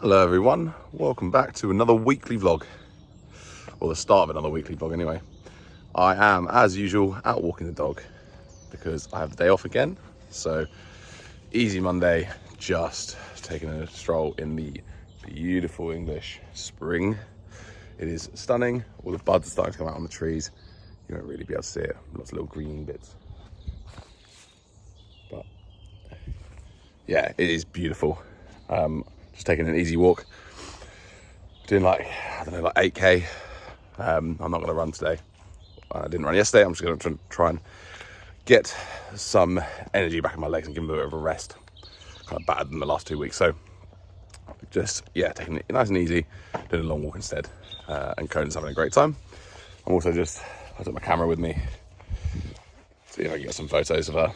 Hello everyone, welcome back to another weekly vlog, or the start of another weekly vlog anyway. I am, as usual, out walking the dog because I have the day off again. So, easy Monday, just taking a stroll in the beautiful English spring. It is stunning, all the buds are starting to come out on the trees. You won't really be able to see it, lots of little green bits. But, yeah, it is beautiful. Just taking an easy walk, doing like 8k. I'm not going to run today. I didn't run yesterday. I'm just going to try and get some energy back in my legs and give them a bit of a rest. Kind of battered them the last 2 weeks, so just taking it nice and easy, doing a long walk instead. And Conan's having a great time. I'm also I took my camera with me, see if I can get some photos of her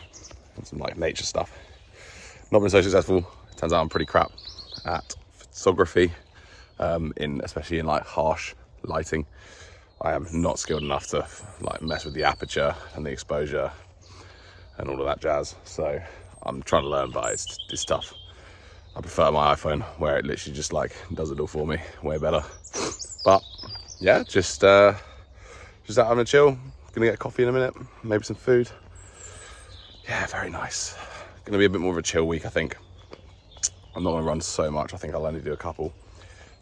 and some like nature stuff. Not been so successful. Turns out I'm pretty crap at photography, especially in like harsh lighting. I am not skilled enough to like mess with the aperture and the exposure and all of that jazz. So I'm trying to learn, but it's tough. I prefer my iPhone where it literally just like does it all for me, way better. But yeah, just out having a chill. Gonna get coffee in a minute, maybe some food. Yeah, very nice. Gonna be a bit more of a chill week, I think. I'm not going to run so much. I think I'll only do a couple.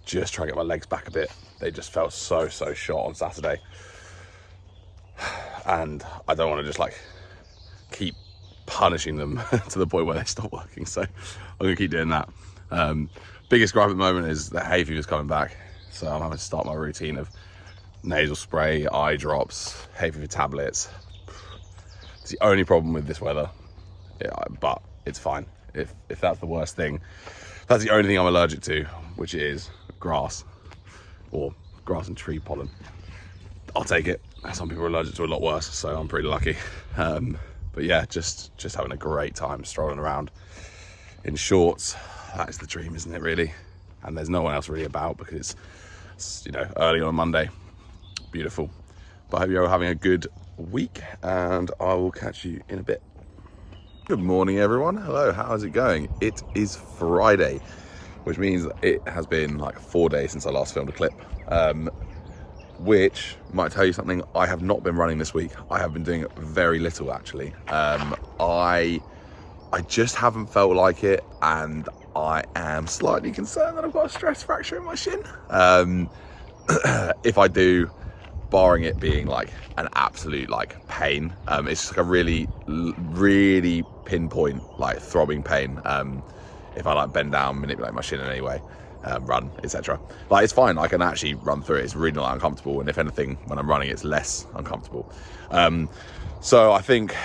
Just try and get my legs back a bit. They just felt so short on Saturday. And I don't want to just like keep punishing them to the point where they stop working. So I'm going to keep doing that. Biggest gripe at the moment is that hay fever's coming back. So I'm having to start my routine of nasal spray, eye drops, hay fever tablets. It's the only problem with this weather. Yeah, but it's fine. If that's the worst thing, that's the only thing I'm allergic to, which is grass or grass and tree pollen. I'll take it. Some people are allergic to a lot worse, so I'm pretty lucky. But yeah, just having a great time strolling around in shorts. That is the dream, isn't it, really? And there's no one else really about because it's early on a Monday. Beautiful. But I hope you're having a good week, and I will catch you in a bit. Good morning everyone. Hello, how's it going? It is Friday, which means it has been like 4 days since I last filmed a clip, which might tell you something. I have not been running this week. I have been doing very little actually. I just haven't felt like it, and I am slightly concerned that I've got a stress fracture in my shin. If I do, barring it being like an absolute like pain, it's just like a really pinpoint like throbbing pain. If I like bend down, manipulate my shin in any way, run, etc. Like it's fine, I can actually run through it. It's really not uncomfortable, and if anything, when I'm running, it's less uncomfortable. So I think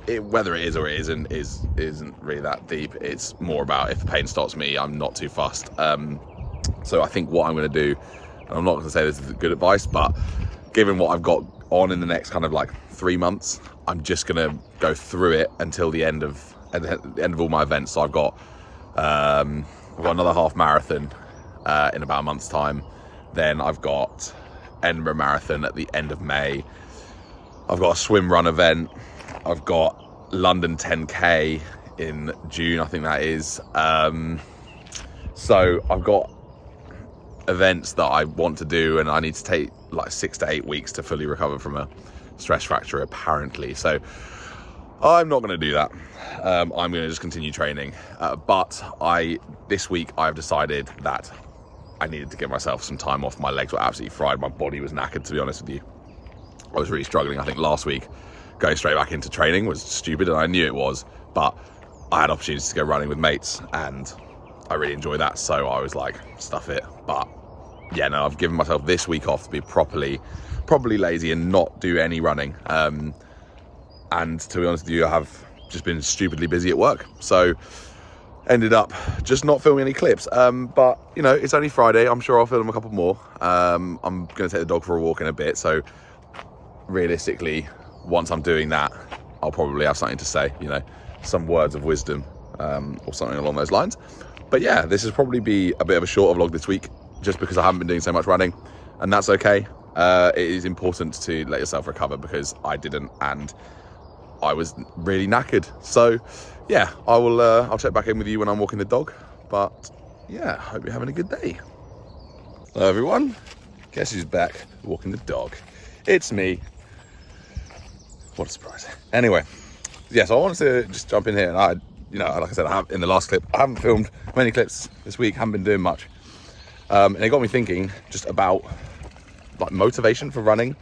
whether it is or it isn't really that deep. It's more about if the pain stops me, I'm not too fussed. So I think what I'm going to do, and I'm not going to say this is good advice, but given what I've got on in the next kind of like 3 months, I'm just going to go through it until the end of all my events. So I've got another half marathon in about a month's time. Then I've got Edinburgh Marathon at the end of May. I've got a swim run event. I've got London 10k in June, I think that is. So I've got events that I want to do, and I need to take like 6 to 8 weeks to fully recover from a stress fracture apparently. So I'm not going to do that. I'm going to just continue training. But this week I've decided that I needed to give myself some time off. My legs were absolutely fried. My body was knackered, to be honest with you. I was really struggling. I think last week going straight back into training was stupid, and I knew it was, but I had opportunities to go running with mates and I really enjoy that. So I was like, stuff it. But yeah, no, I've given myself this week off to be properly lazy and not do any running. And to be honest with you, I have just been stupidly busy at work. So ended up just not filming any clips. But it's only Friday. I'm sure I'll film a couple more. I'm going to take the dog for a walk in a bit. So realistically, once I'm doing that, I'll probably have something to say, some words of wisdom, or something along those lines. But yeah, this will probably be a bit of a shorter vlog this week, just because I haven't been doing so much running, and that's okay. It is important to let yourself recover, because I didn't, and I was really knackered. So yeah, I'll check back in with you when I'm walking the dog. But yeah, hope you're having a good day. Hello everyone, guess who's back walking the dog? It's me. What a surprise. Anyway, yeah, so I wanted to just jump in here, and like I said, in the last clip, I haven't filmed many clips this week, haven't been doing much. And it got me thinking just about like motivation for running,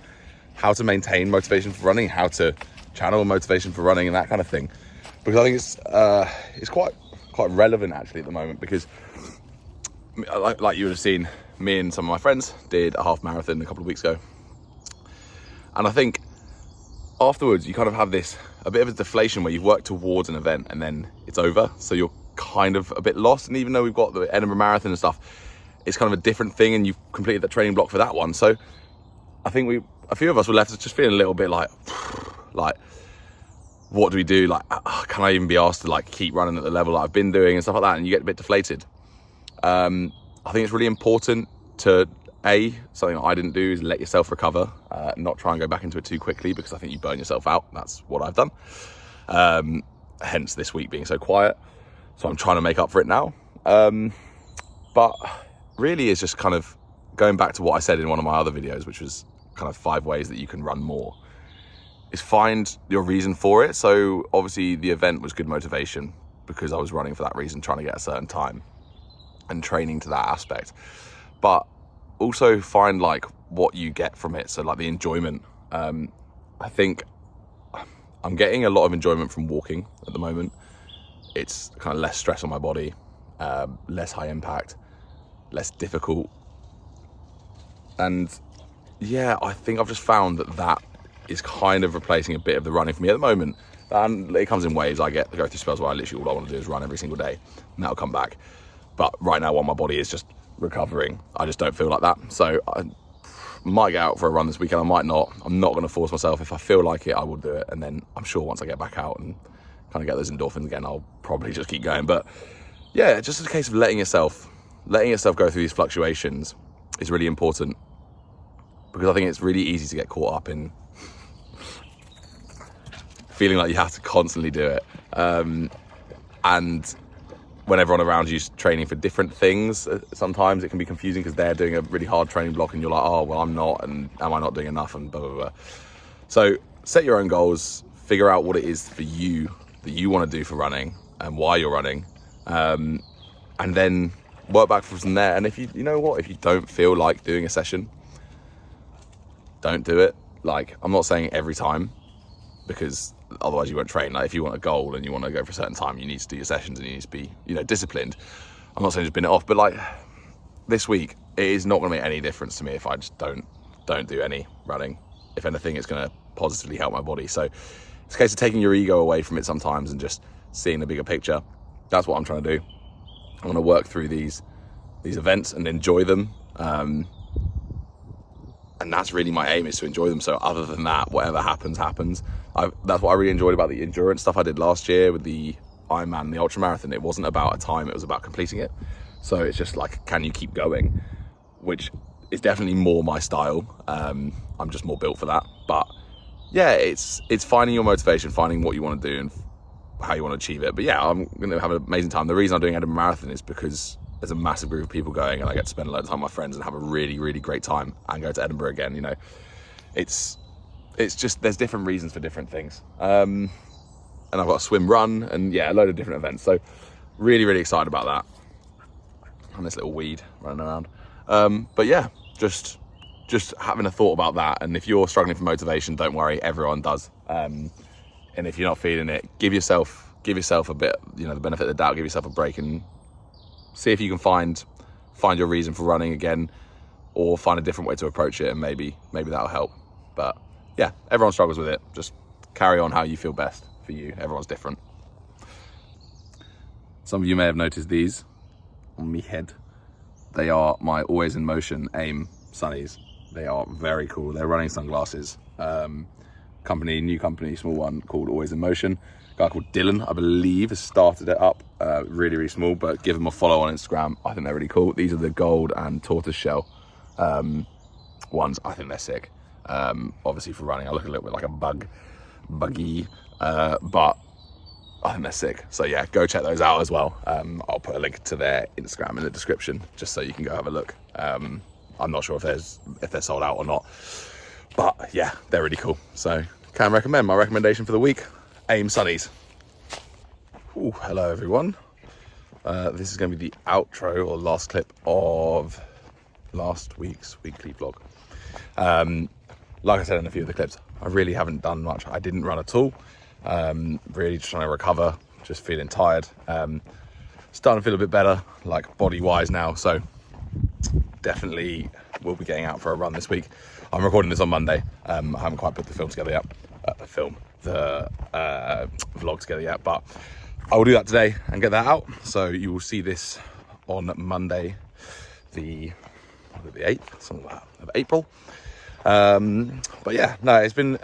how to maintain motivation for running, how to channel motivation for running and that kind of thing. Because I think it's quite relevant actually at the moment, because like you would have seen, me and some of my friends did a half marathon a couple of weeks ago. And I think afterwards you kind of have a bit of a deflation where you've worked towards an event and then it's over. So you're kind of a bit lost. And even though we've got the Edinburgh Marathon and stuff, it's kind of a different thing, and you've completed the training block for that one. So I think a few of us were left just feeling a little bit like, what do we do? Like, can I even be asked to like keep running at the level that I've been doing and stuff like that? And you get a bit deflated. I think it's really important to, something that I didn't do is let yourself recover, not try and go back into it too quickly, because I think you burn yourself out. That's what I've done. Hence this week being so quiet. So I'm trying to make up for it now. But really it's just kind of going back to what I said in one of my other videos, which was kind of 5 ways that you can run more, is find your reason for it. So obviously the event was good motivation because I was running for that reason, trying to get a certain time and training to that aspect. But also find like what you get from it. So like the enjoyment. I think I'm getting a lot of enjoyment from walking at the moment. It's kind of less stress on my body, less high impact, less difficult. And yeah, I think I've just found that is kind of replacing a bit of the running for me at the moment. And it comes in waves. I go through spells where I literally all I want to do is run every single day, and that'll come back. But right now, while my body is just recovering, I just don't feel like that. So I might get out for a run this weekend, I might not. I'm not going to force myself. If I feel like it, I will do it. And then I'm sure once I get back out and kind of get those endorphins again, I'll probably just keep going. But yeah, just a case of letting yourself go through these fluctuations is really important, because I think it's really easy to get caught up in feeling like you have to constantly do it. And when everyone around you's training for different things, sometimes it can be confusing because they're doing a really hard training block and you're like, oh, well, I'm not, and am I not doing enough, and blah, blah, blah. So set your own goals, figure out what it is for you that you want to do for running and why you're running, and then work back from there. And if you know what, if you don't feel like doing a session, don't do it. Like, I'm not saying every time, because otherwise you won't train. Like, if you want a goal and you want to go for a certain time, you need to do your sessions and you need to be, disciplined. I'm not saying just bin it off, but like this week, it is not going to make any difference to me if I just don't do any running. If anything, it's going to positively help my body. So it's a case of taking your ego away from it sometimes and just seeing the bigger picture. That's what I'm trying to do. I want to work through these events and enjoy them. And that's really my aim, is to enjoy them. So other than that, whatever happens. That's what I really enjoyed about the endurance stuff I did last year with the Ironman and the ultra marathon. It wasn't about a time, it was about completing it. So it's just like, can you keep going? Which is definitely more my style. I'm just more built for that. But yeah, it's finding your motivation, finding what you want to do and how you want to achieve it. But yeah, I'm going to have an amazing time. The reason I'm doing Edinburgh Marathon is because there's a massive group of people going, and I get to spend a lot of time with my friends and have a really, really great time and go to Edinburgh again. It's just, there's different reasons for different things. And I've got a swim run and yeah, a load of different events. So really, really excited about that. And this little weed running around. But yeah, just having a thought about that. And if you're struggling for motivation, don't worry, everyone does. And if you're not feeling it, give yourself a bit, the benefit of the doubt, give yourself a break and see if you can find your reason for running again, or find a different way to approach it, and maybe that'll help. But yeah, everyone struggles with it. Just carry on how you feel best for you. Everyone's different. Some of you may have noticed these on me head. They are my Always in Motion AIM sunnies. They are very cool. They're running sunglasses. New company, small one, called Always in Motion. A guy called Dylan, I believe, has started it up. Really, really small, but give them a follow on Instagram. I think they're really cool. These are the gold and tortoise shell ones. I think they're sick. Obviously for running, I look a little bit like a buggy, but I think they're sick. So yeah, go check those out as well. I'll put a link to their Instagram in the description just so you can go have a look. I'm not sure if they're sold out or not, but yeah, they're really cool. So can recommend. My recommendation for the week, AIM Sunnies. Ooh, hello everyone. This is going to be the outro or last clip of last week's weekly vlog. Like I said in a few of the clips, I really haven't done much. I didn't run at all. Really just trying to recover, just feeling tired. Starting to feel a bit better, like body wise now. So definitely will be getting out for a run this week. I'm recording this on Monday. I haven't quite put the film together yet. The vlog together yet, but I will do that today and get that out. So you will see this on Monday, the 8th, something like that, of April. But yeah, no, it's been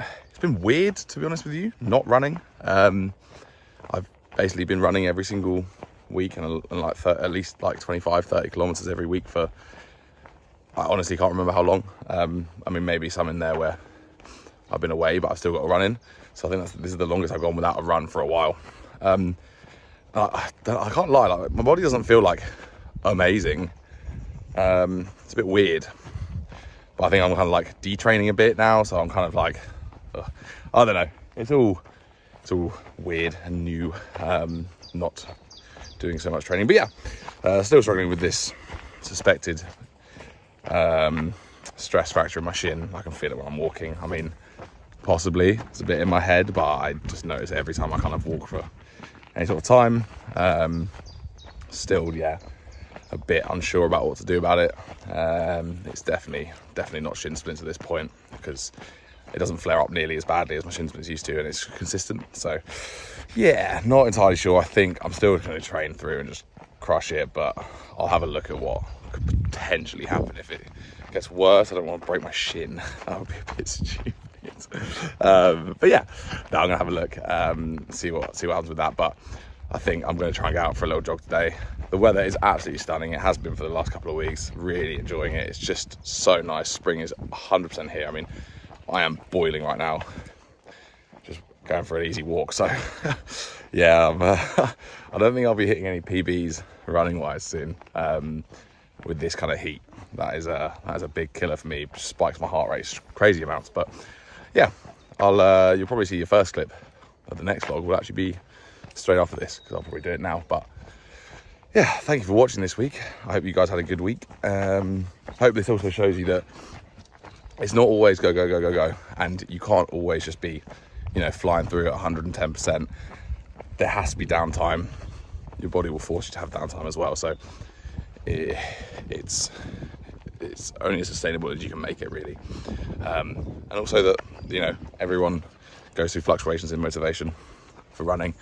weird, to be honest with you, not running. I've basically been running every single week and like at least like 25-30 kilometers every week for, I honestly can't remember how long. I mean, maybe some in there where I've been away, but I've still got to run in. So I think this is the longest I've gone without a run for a while. I can't lie, like, my body doesn't feel like amazing. It's a bit weird, but I think I'm kind of like detraining a bit now. So I'm kind of like, I don't know. It's all weird and new. Not doing so much training, but yeah, still struggling with this suspected stress fracture in my shin. I can feel it when I'm walking. I mean, possibly it's a bit in my head, but I just notice it every time I kind of walk for any sort of time. Still, yeah, a bit unsure about what to do about it. It's definitely not shin splints at this point, because it doesn't flare up nearly as badly as my shin splints used to, and it's consistent. So yeah, not entirely sure. I think I'm still going to train through and just crush it, but I'll have a look at what could potentially happen if it gets worse. I don't want to break my shin. That would be a bit stupid. But yeah, no, I'm gonna have a look, see what happens with that. But I think I'm gonna try and get out for a little jog today. The weather is absolutely stunning. It has been for the last couple of weeks. Really enjoying it. It's just so nice. Spring is 100% here. I mean, I am boiling right now. Just going for an easy walk. So yeah, I don't think I'll be hitting any PBs running wise soon. With this kind of heat, that is a big killer for me. It spikes my heart rate crazy amounts. But yeah, you'll probably see your first clip of the next vlog will actually be straight after this, because I'll probably do it now. But yeah, thank you for watching this week. I hope you guys had a good week. Hope this also shows you that it's not always go, and you can't always just be, flying through at 110%. There has to be downtime. Your body will force you to have downtime as well. So it's only as sustainable as you can make it, really. And also that, everyone goes through fluctuations in motivation for running.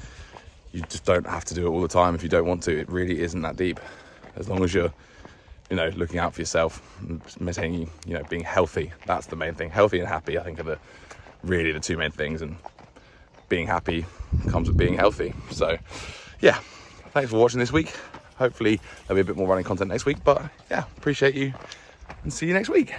You just don't have to do it all the time if you don't want to. It really isn't that deep. As long as you're, looking out for yourself, maintaining, being healthy. That's the main thing. Healthy and happy, I think, are really the two main things. And being happy comes with being healthy. So yeah, thanks for watching this week. Hopefully there'll be a bit more running content next week, but yeah, appreciate you and see you next week.